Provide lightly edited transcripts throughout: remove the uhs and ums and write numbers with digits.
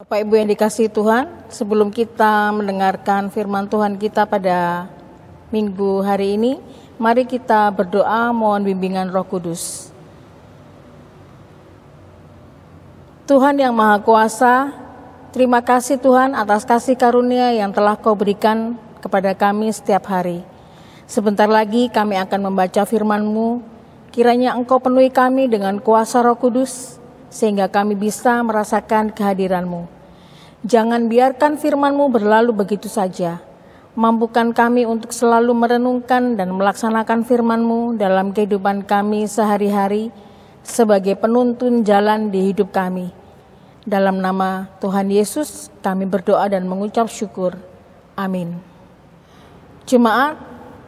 Bapak Ibu yang dikasihi Tuhan, sebelum kita mendengarkan firman Tuhan kita pada minggu hari ini, mari kita berdoa mohon bimbingan Roh Kudus. Tuhan yang Maha Kuasa, terima kasih Tuhan atas kasih karunia yang telah Kau berikan kepada kami setiap hari. Sebentar lagi kami akan membaca firman-Mu, kiranya Engkau penuhi kami dengan kuasa Roh Kudus, sehingga kami bisa merasakan kehadiran-Mu. Jangan biarkan firman-Mu berlalu begitu saja. Mampukan kami untuk selalu merenungkan dan melaksanakan firman-Mu dalam kehidupan kami sehari-hari sebagai penuntun jalan di hidup kami. Dalam nama Tuhan Yesus kami berdoa dan mengucap syukur. Amin. Jemaat,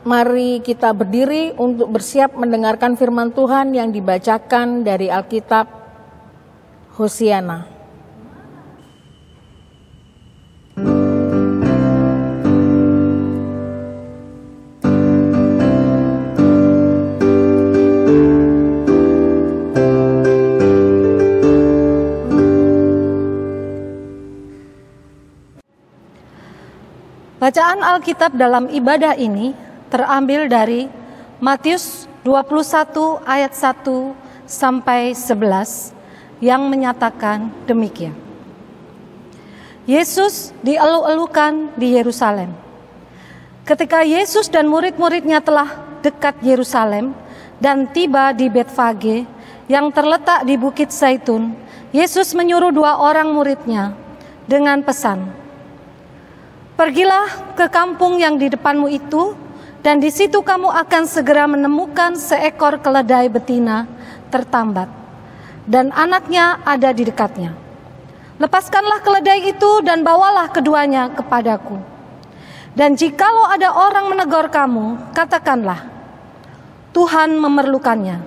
mari kita berdiri untuk bersiap mendengarkan firman Tuhan yang dibacakan dari Alkitab Hosiana. Bacaan Alkitab dalam ibadah ini terambil dari Matius 21 ayat 1 sampai 11 yang menyatakan demikian. Yesus dielu-elukan di Yerusalem. Ketika Yesus dan murid-muridnya telah dekat Yerusalem dan tiba di Betfage yang terletak di Bukit Zaitun, Yesus menyuruh 2 orang muridnya dengan pesan, "Pergilah ke kampung yang di depanmu itu, dan di situ kamu akan segera menemukan seekor keledai betina tertambat, dan anaknya ada di dekatnya. Lepaskanlah keledai itu dan bawalah keduanya kepadaku. Dan jikalau ada orang menegur kamu, katakanlah, Tuhan memerlukannya.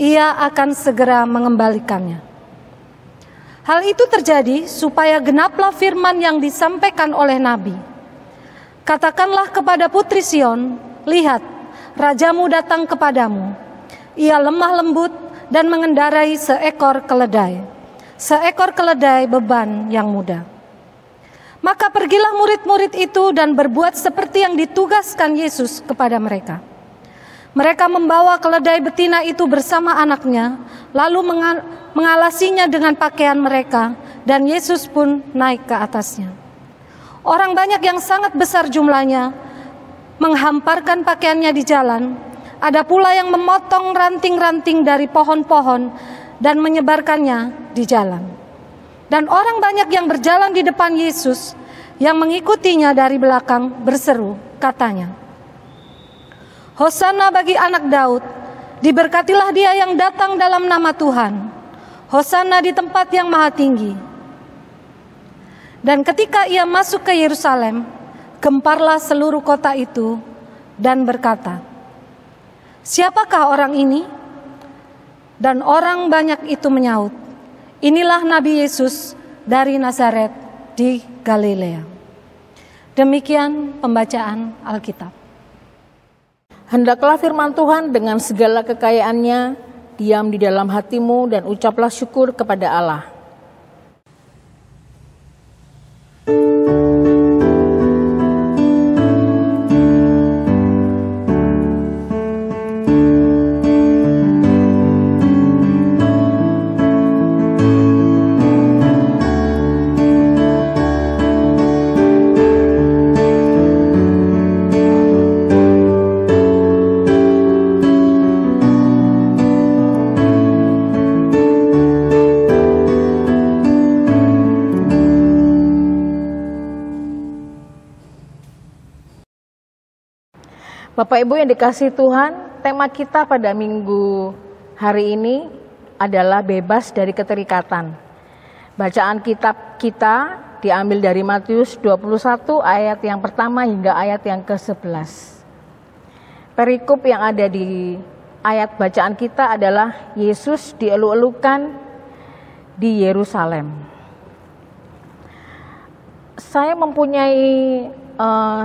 Ia akan segera mengembalikannya." Hal itu terjadi supaya genaplah firman yang disampaikan oleh Nabi. "Katakanlah kepada putri Sion, lihat, rajamu datang kepadamu. Ia lemah lembut dan mengendarai seekor keledai beban yang mudah." Maka pergilah murid-murid itu dan berbuat seperti yang ditugaskan Yesus kepada mereka. Mereka membawa keledai betina itu bersama anaknya, lalu mengalasinya dengan pakaian mereka, dan Yesus pun naik ke atasnya. Orang banyak yang sangat besar jumlahnya menghamparkan pakaiannya di jalan. Ada pula yang memotong ranting-ranting dari pohon-pohon dan menyebarkannya di jalan. Dan orang banyak yang berjalan di depan Yesus yang mengikutinya dari belakang berseru, katanya, "Hosana bagi anak Daud, diberkatilah dia yang datang dalam nama Tuhan. Hosana di tempat yang maha tinggi." Dan ketika ia masuk ke Yerusalem, gemparlah seluruh kota itu dan berkata, "Siapakah orang ini?" Dan orang banyak itu menyaut, "Inilah Nabi Yesus dari Nazaret di Galilea." Demikian pembacaan Alkitab. Hendaklah firman Tuhan dengan segala kekayaannya diam di dalam hatimu dan ucaplah syukur kepada Allah. Bapak Ibu yang dikasihi Tuhan, tema kita pada minggu hari ini adalah bebas dari keterikatan. Bacaan kitab kita diambil dari Matius 21 ayat yang pertama hingga ayat yang ke-11. Perikop yang ada di ayat bacaan kita adalah Yesus dielu-elukan di Yerusalem. Saya mempunyai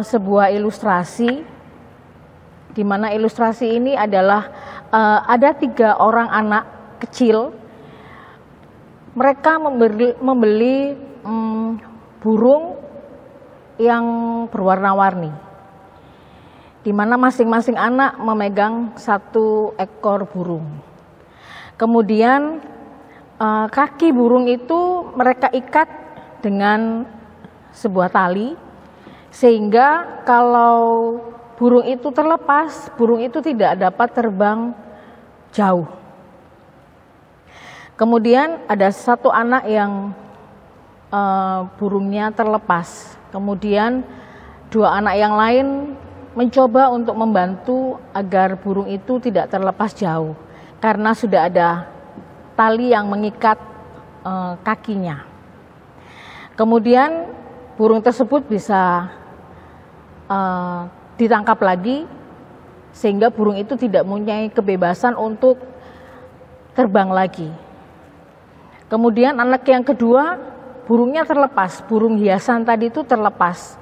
sebuah ilustrasi di mana ilustrasi ini adalah ada 3 orang anak kecil. Mereka membeli burung yang berwarna-warni, di mana masing-masing anak memegang satu ekor burung. Kemudian kaki burung itu mereka ikat dengan sebuah tali, sehingga kalau burung itu terlepas, burung itu tidak dapat terbang jauh. Kemudian ada satu anak yang burungnya terlepas. Kemudian dua anak yang lain mencoba untuk membantu agar burung itu tidak terlepas jauh, karena sudah ada tali yang mengikat kakinya. Kemudian burung tersebut bisa ditangkap lagi, sehingga burung itu tidak mempunyai kebebasan untuk terbang lagi. Kemudian anak yang kedua, burungnya terlepas, burung hiasan tadi itu terlepas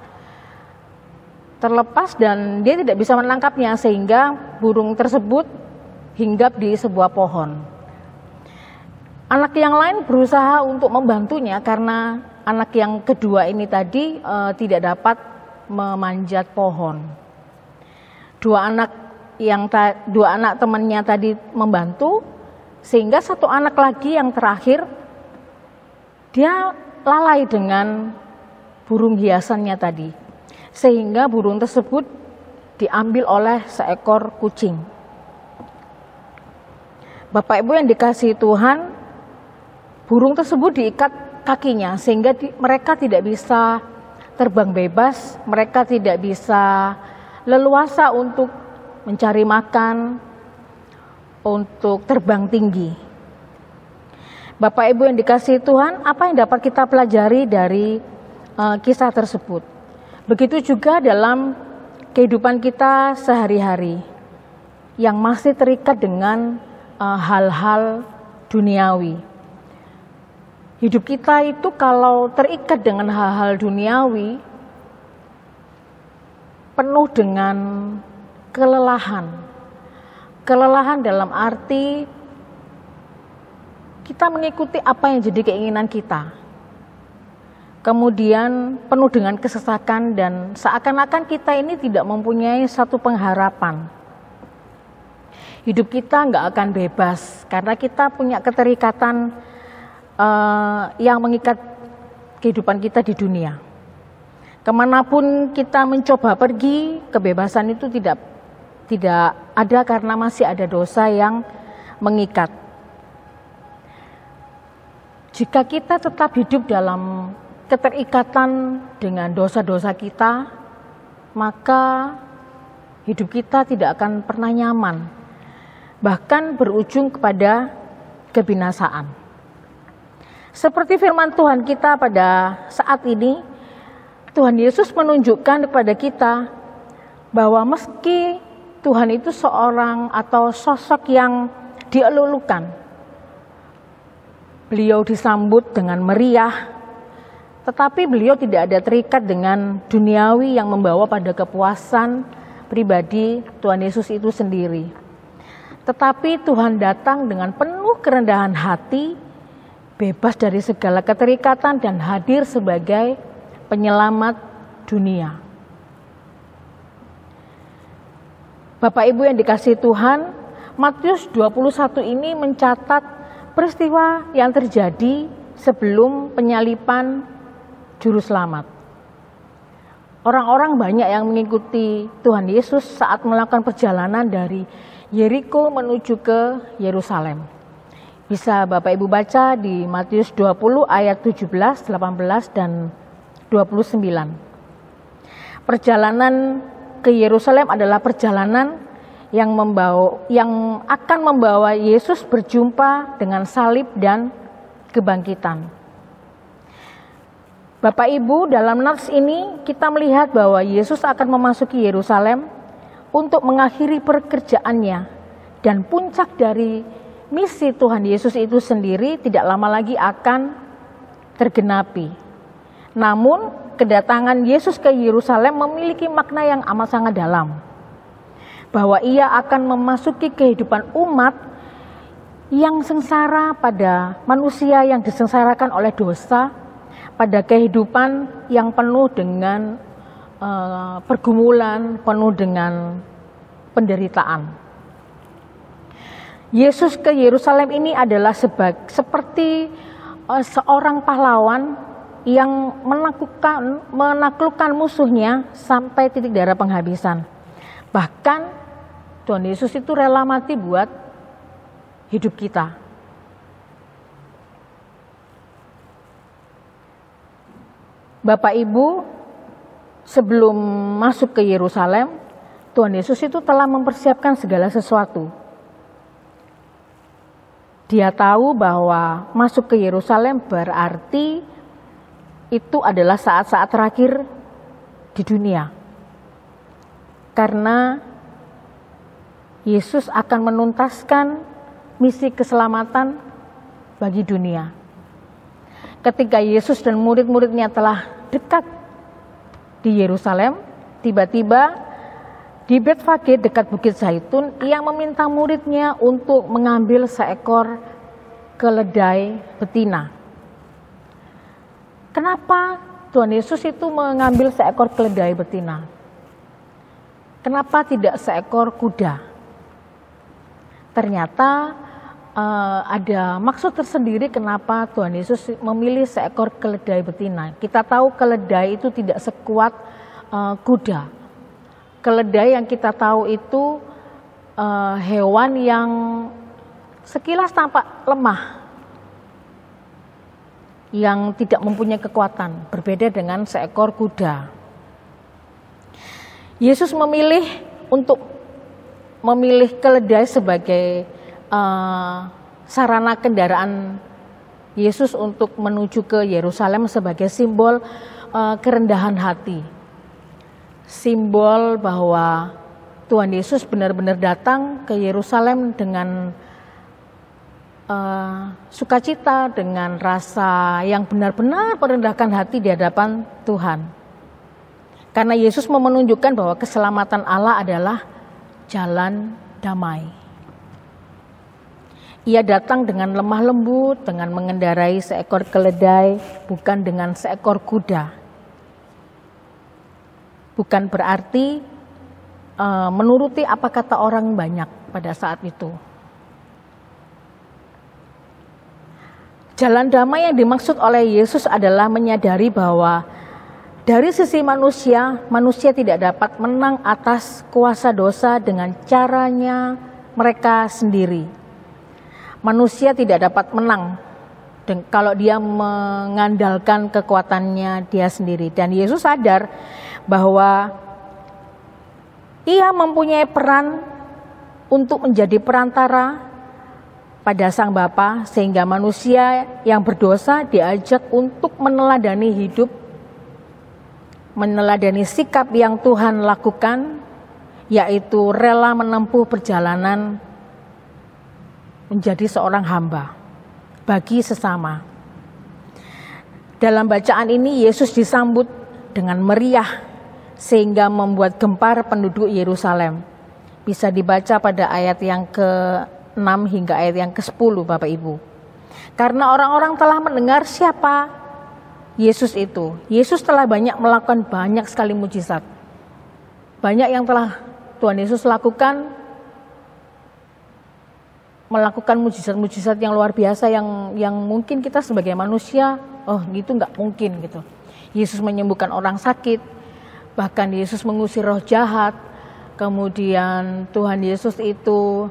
dan dia tidak bisa menangkapnya, sehingga burung tersebut hinggap di sebuah pohon. Anak yang lain berusaha untuk membantunya karena anak yang kedua ini tadi tidak dapat memanjat pohon. Dua anak temannya tadi membantu, sehingga satu anak lagi yang terakhir dia lalai dengan burung hiasannya tadi, sehingga burung tersebut diambil oleh seekor kucing. Bapak Ibu yang dikasihi Tuhan, burung tersebut diikat kakinya sehingga mereka tidak bisa terbang bebas, mereka tidak bisa leluasa untuk mencari makan, untuk terbang tinggi. Bapak Ibu yang dikasihi Tuhan, apa yang dapat kita pelajari dari kisah tersebut? Begitu juga dalam kehidupan kita sehari-hari yang masih terikat dengan hal-hal duniawi. Hidup kita itu kalau terikat dengan hal-hal duniawi, penuh dengan kelelahan. Kelelahan dalam arti kita mengikuti apa yang jadi keinginan kita. Kemudian penuh dengan kesesakan dan seakan-akan kita ini tidak mempunyai satu pengharapan. Hidup kita nggak akan bebas karena kita punya keterikatan yang mengikat kehidupan kita di dunia. Kemanapun kita mencoba pergi, kebebasan itu tidak ada karena masih ada dosa yang mengikat. Jika kita tetap hidup dalam keterikatan dengan dosa-dosa kita, maka hidup kita tidak akan pernah nyaman, bahkan berujung kepada kebinasaan. Seperti firman Tuhan kita pada saat ini, Tuhan Yesus menunjukkan kepada kita bahwa meski Tuhan itu seorang atau sosok yang dielulukan, beliau disambut dengan meriah, tetapi beliau tidak ada terikat dengan duniawi yang membawa pada kepuasan pribadi Tuhan Yesus itu sendiri. Tetapi Tuhan datang dengan penuh kerendahan hati, bebas dari segala keterikatan dan hadir sebagai penyelamat dunia. Bapak Ibu yang dikasihi Tuhan, Matius 21 ini mencatat peristiwa yang terjadi sebelum penyalipan juru selamat. Orang-orang banyak yang mengikuti Tuhan Yesus saat melakukan perjalanan dari Yeriko menuju ke Yerusalem. Bisa Bapak Ibu baca di Matius 20 ayat 17, 18, dan 29. Perjalanan ke Yerusalem adalah perjalanan yang akan membawa Yesus berjumpa dengan salib dan kebangkitan. Bapak Ibu, dalam nats ini kita melihat bahwa Yesus akan memasuki Yerusalem untuk mengakhiri pekerjaannya, dan puncak dari misi Tuhan Yesus itu sendiri tidak lama lagi akan tergenapi. Namun, kedatangan Yesus ke Yerusalem memiliki makna yang amat sangat dalam, bahwa ia akan memasuki kehidupan umat yang sengsara pada manusia yang disengsarakan oleh dosa, pada kehidupan yang penuh dengan pergumulan, penuh dengan penderitaan. Yesus ke Yerusalem ini adalah seperti seorang pahlawan yang menaklukkan musuhnya sampai titik darah penghabisan. Bahkan Tuhan Yesus itu rela mati buat hidup kita. Bapak Ibu, sebelum masuk ke Yerusalem, Tuhan Yesus itu telah mempersiapkan segala sesuatu. Dia tahu bahwa masuk ke Yerusalem berarti itu adalah saat-saat terakhir di dunia. Karena Yesus akan menuntaskan misi keselamatan bagi dunia. Ketika Yesus dan murid-muridnya telah dekat di Yerusalem, tiba-tiba di Betfage dekat Bukit Zaitun, ia meminta muridnya untuk mengambil seekor keledai betina. Kenapa Tuhan Yesus itu mengambil seekor keledai betina? Kenapa tidak seekor kuda? Ternyata ada maksud tersendiri kenapa Tuhan Yesus memilih seekor keledai betina. Kita tahu keledai itu tidak sekuat kuda. Keledai yang kita tahu itu hewan yang sekilas tampak lemah, yang tidak mempunyai kekuatan, berbeda dengan seekor kuda. Yesus memilih keledai sebagai sarana kendaraan Yesus untuk menuju ke Yerusalem sebagai simbol kerendahan hati. Simbol bahwa Tuhan Yesus benar-benar datang ke Yerusalem dengan sukacita, dengan rasa yang benar-benar merendahkan hati di hadapan Tuhan. Karena Yesus mau menunjukkan bahwa keselamatan Allah adalah jalan damai. Ia datang dengan lemah lembut, dengan mengendarai seekor keledai, bukan dengan seekor kuda. Bukan berarti menuruti apa kata orang banyak pada saat itu. Jalan damai yang dimaksud oleh Yesus adalah menyadari bahwa dari sisi manusia, manusia tidak dapat menang atas kuasa dosa dengan caranya mereka sendiri. Manusia tidak dapat menang kalau dia mengandalkan kekuatannya dia sendiri. Dan Yesus sadar bahwa ia mempunyai peran untuk menjadi perantara pada Sang Bapa, sehingga manusia yang berdosa diajak untuk meneladani hidup, meneladani sikap yang Tuhan lakukan, yaitu rela menempuh perjalanan menjadi seorang hamba bagi sesama. Dalam bacaan ini Yesus disambut dengan meriah sehingga membuat gempar penduduk Yerusalem. Bisa dibaca pada ayat yang ke-6 hingga ayat yang ke-10 Bapak Ibu. Karena orang-orang telah mendengar siapa Yesus itu. Yesus telah melakukan banyak sekali mujizat. Banyak yang telah Tuhan Yesus lakukan, melakukan mujizat-mujizat yang luar biasa yang mungkin kita sebagai manusia, gitu nggak mungkin gitu. Yesus menyembuhkan orang sakit, bahkan Yesus mengusir roh jahat. Kemudian Tuhan Yesus itu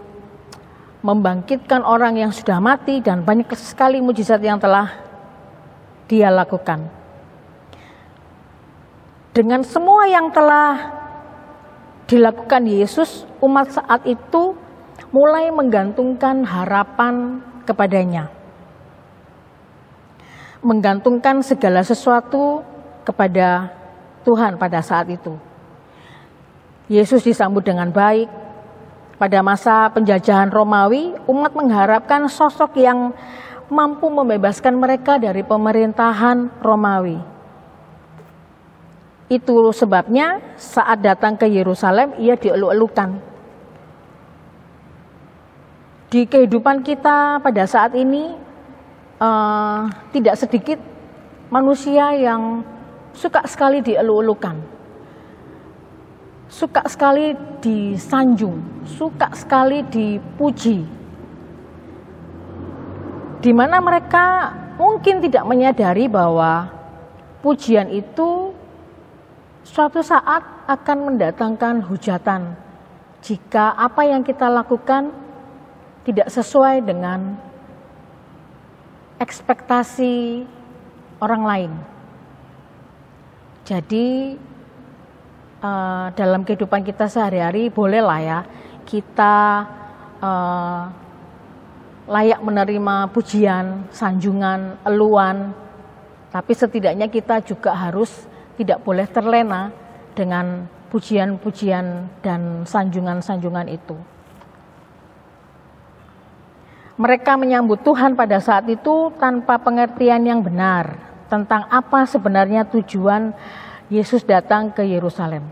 membangkitkan orang yang sudah mati, dan banyak sekali mujizat yang telah Dia lakukan. Dengan semua yang telah dilakukan Yesus, umat saat itu mulai menggantungkan harapan kepadanya, menggantungkan segala sesuatu kepada Tuhan pada saat itu. Yesus disambut dengan baik. Pada masa penjajahan Romawi, umat mengharapkan sosok yang mampu membebaskan mereka dari pemerintahan Romawi. Itu sebabnya saat datang ke Yerusalem, ia dieluk-elukan. Di kehidupan kita pada saat ini, tidak sedikit manusia yang suka sekali dielu-elukan, suka sekali disanjung, suka sekali dipuji, di mana mereka mungkin tidak menyadari bahwa pujian itu suatu saat akan mendatangkan hujatan jika apa yang kita lakukan tidak sesuai dengan ekspektasi orang lain. Jadi dalam kehidupan kita sehari-hari bolehlah ya kita layak menerima pujian, sanjungan, eluan, tapi setidaknya kita juga harus tidak boleh terlena dengan pujian-pujian dan sanjungan-sanjungan itu. Mereka menyambut Tuhan pada saat itu tanpa pengertian yang benar tentang apa sebenarnya tujuan Yesus datang ke Yerusalem.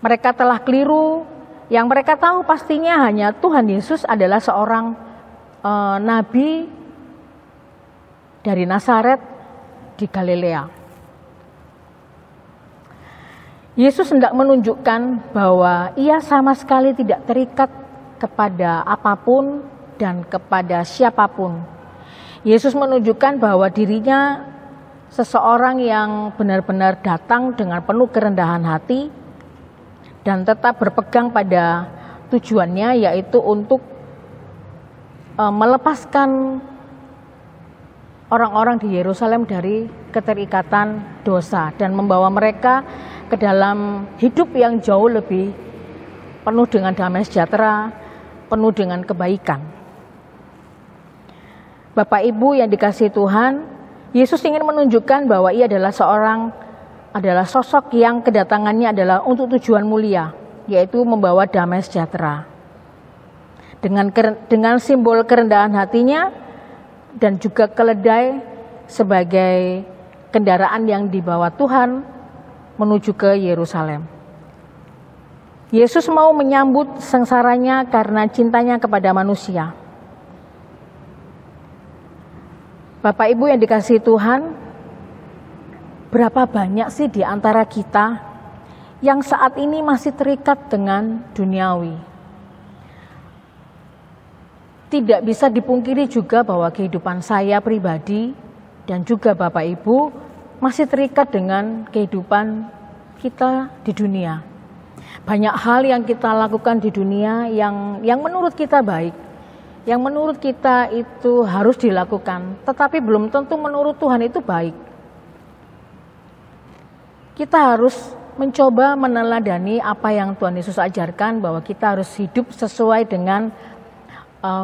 Mereka telah keliru, yang mereka tahu pastinya hanya Tuhan Yesus adalah seorang nabi dari Nazaret di Galilea. Yesus hendak menunjukkan bahwa ia sama sekali tidak terikat kepada apapun dan kepada siapapun. Yesus menunjukkan bahwa dirinya seseorang yang benar-benar datang dengan penuh kerendahan hati dan tetap berpegang pada tujuannya, yaitu untuk melepaskan orang-orang di Yerusalem dari keterikatan dosa dan membawa mereka ke dalam hidup yang jauh lebih penuh dengan damai sejahtera, penuh dengan kebaikan. Bapak Ibu yang dikasihi Tuhan, Yesus ingin menunjukkan bahwa ia adalah sosok yang kedatangannya adalah untuk tujuan mulia, yaitu membawa damai sejahtera. Dengan simbol kerendahan hatinya dan juga keledai sebagai kendaraan yang dibawa Tuhan menuju ke Yerusalem. Yesus mau menyambut sengsaranya karena cintanya kepada manusia. Bapak Ibu yang dikasihi Tuhan, berapa banyak sih di antara kita yang saat ini masih terikat dengan duniawi? Tidak bisa dipungkiri juga bahwa kehidupan saya pribadi dan juga Bapak Ibu masih terikat dengan kehidupan kita di dunia. Banyak hal yang kita lakukan di dunia yang menurut kita baik, yang menurut kita itu harus dilakukan, tetapi belum tentu menurut Tuhan itu baik. Kita harus mencoba meneladani apa yang Tuhan Yesus ajarkan, bahwa kita harus hidup sesuai dengan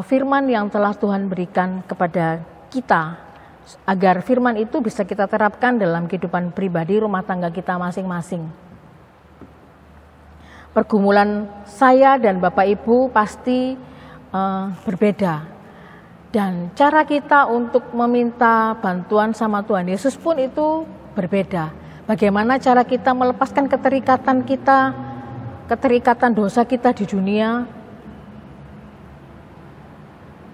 firman yang telah Tuhan berikan kepada kita, agar firman itu bisa kita terapkan dalam kehidupan pribadi rumah tangga kita masing-masing. Pergumulan saya dan Bapak Ibu pasti berbeda, dan cara kita untuk meminta bantuan sama Tuhan Yesus pun itu berbeda. Bagaimana cara kita melepaskan keterikatan dosa kita di dunia,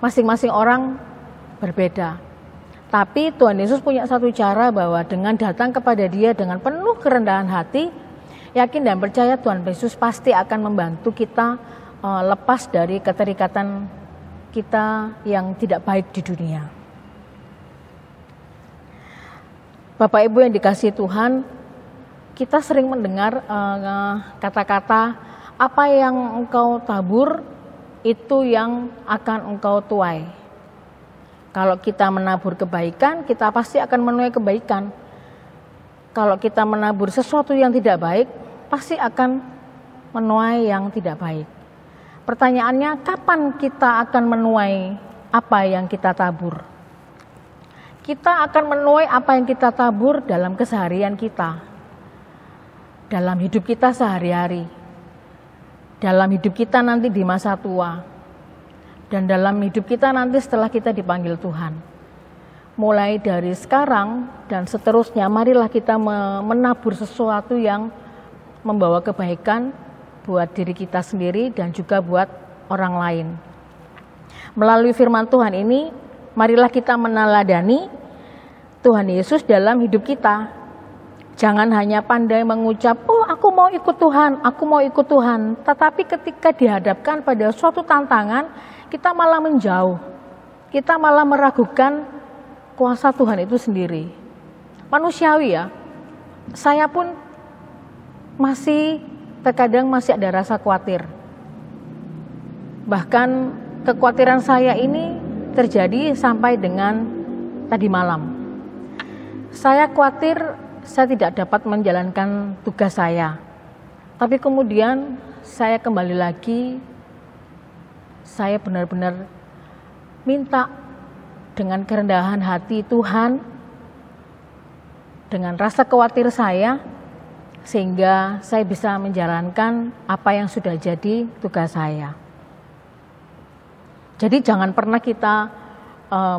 masing-masing orang berbeda. Tapi Tuhan Yesus punya satu cara, bahwa dengan datang kepada Dia dengan penuh kerendahan hati, yakin dan percaya Tuhan Yesus pasti akan membantu kita lepas dari keterikatan kita yang tidak baik di dunia. Bapak Ibu yang dikasihi Tuhan, kita sering mendengar kata-kata, apa yang engkau tabur itu yang akan engkau tuai. Kalau kita menabur kebaikan, kita pasti akan menuai kebaikan. Kalau kita menabur sesuatu yang tidak baik, pasti akan menuai yang tidak baik. Pertanyaannya, kapan kita akan menuai apa yang kita tabur? Kita akan menuai apa yang kita tabur dalam keseharian kita, dalam hidup kita sehari-hari, dalam hidup kita nanti di masa tua, dan dalam hidup kita nanti setelah kita dipanggil Tuhan. Mulai dari sekarang dan seterusnya, marilah kita menabur sesuatu yang membawa kebaikan buat diri kita sendiri dan juga buat orang lain. Melalui firman Tuhan ini, marilah kita meneladani Tuhan Yesus dalam hidup kita. Jangan hanya pandai mengucap, oh aku mau ikut Tuhan, aku mau ikut Tuhan. Tetapi ketika dihadapkan pada suatu tantangan, kita malah menjauh. Kita malah meragukan kuasa Tuhan itu sendiri. Manusiawi ya, saya pun terkadang masih ada rasa khawatir. Bahkan kekhawatiran saya ini terjadi sampai dengan tadi malam. Saya khawatir saya tidak dapat menjalankan tugas saya. Tapi kemudian saya kembali lagi, saya benar-benar minta dengan kerendahan hati Tuhan, dengan rasa khawatir saya, sehingga saya bisa menjalankan apa yang sudah jadi tugas saya. Jadi jangan pernah kita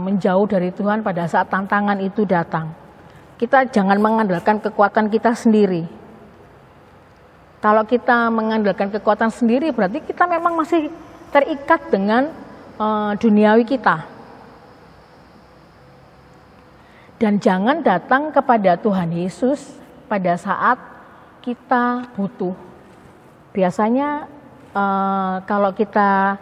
menjauh dari Tuhan pada saat tantangan itu datang. Kita jangan mengandalkan kekuatan kita sendiri. Kalau kita mengandalkan kekuatan sendiri, berarti kita memang masih terikat dengan duniawi kita. Dan jangan datang kepada Tuhan Yesus pada saat kita butuh. Biasanya kalau kita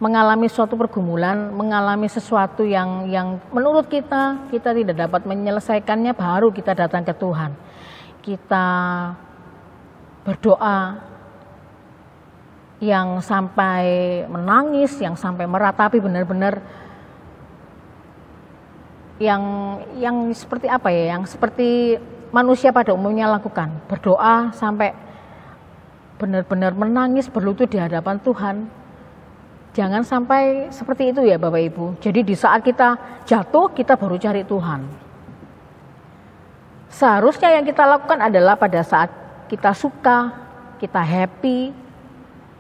mengalami suatu pergumulan, mengalami sesuatu yang menurut kita tidak dapat menyelesaikannya, baru kita datang ke Tuhan. Kita berdoa yang sampai menangis, yang sampai meratapi benar-benar yang seperti apa ya, yang seperti manusia pada umumnya lakukan. Berdoa sampai benar-benar menangis, berlutut di hadapan Tuhan. Jangan sampai seperti itu ya Bapak Ibu. Jadi di saat kita jatuh, kita baru cari Tuhan. Seharusnya yang kita lakukan adalah pada saat kita suka, kita happy,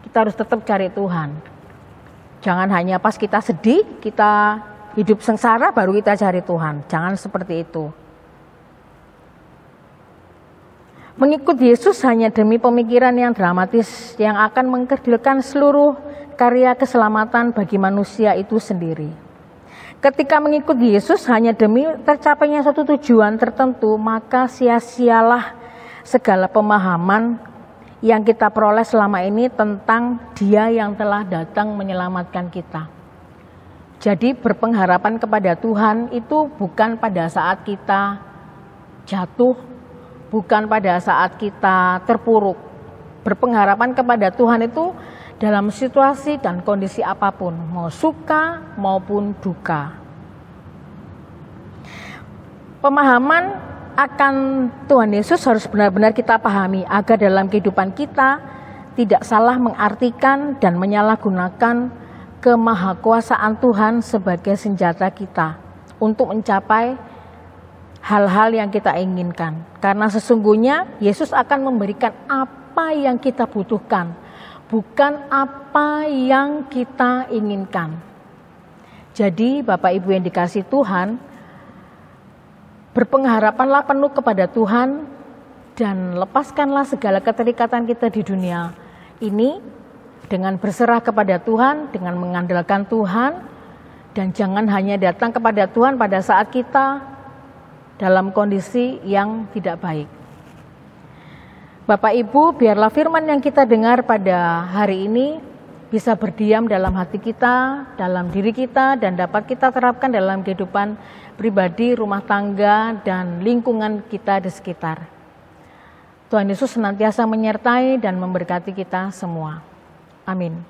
kita harus tetap cari Tuhan. Jangan hanya pas kita sedih, kita hidup sengsara baru kita cari Tuhan. Jangan seperti itu. Mengikut Yesus hanya demi pemikiran yang dramatis yang akan mengkerdilkan seluruh karya keselamatan bagi manusia itu sendiri. Ketika mengikut Yesus hanya demi tercapainya suatu tujuan tertentu, maka sia-sialah segala pemahaman yang kita peroleh selama ini tentang Dia yang telah datang menyelamatkan kita. Jadi berpengharapan kepada Tuhan itu bukan pada saat kita jatuh, bukan pada saat kita terpuruk. Berpengharapan kepada Tuhan itu dalam situasi dan kondisi apapun, mau suka maupun duka. Pemahaman akan Tuhan Yesus harus benar-benar kita pahami agar dalam kehidupan kita tidak salah mengartikan dan menyalahgunakan kemahakuasaan Tuhan sebagai senjata kita untuk mencapai hal-hal yang kita inginkan. Karena sesungguhnya Yesus akan memberikan apa yang kita butuhkan, bukan apa yang kita inginkan. Jadi Bapak Ibu yang dikasihi Tuhan, berpengharapanlah penuh kepada Tuhan dan lepaskanlah segala keterikatan kita di dunia ini dengan berserah kepada Tuhan, dengan mengandalkan Tuhan, dan jangan hanya datang kepada Tuhan pada saat kita dalam kondisi yang tidak baik. Bapak Ibu, biarlah firman yang kita dengar pada hari ini bisa berdiam dalam hati kita, dalam diri kita, dan dapat kita terapkan dalam kehidupan pribadi, rumah tangga, dan lingkungan kita di sekitar. Tuhan Yesus senantiasa menyertai dan memberkati kita semua. Amin.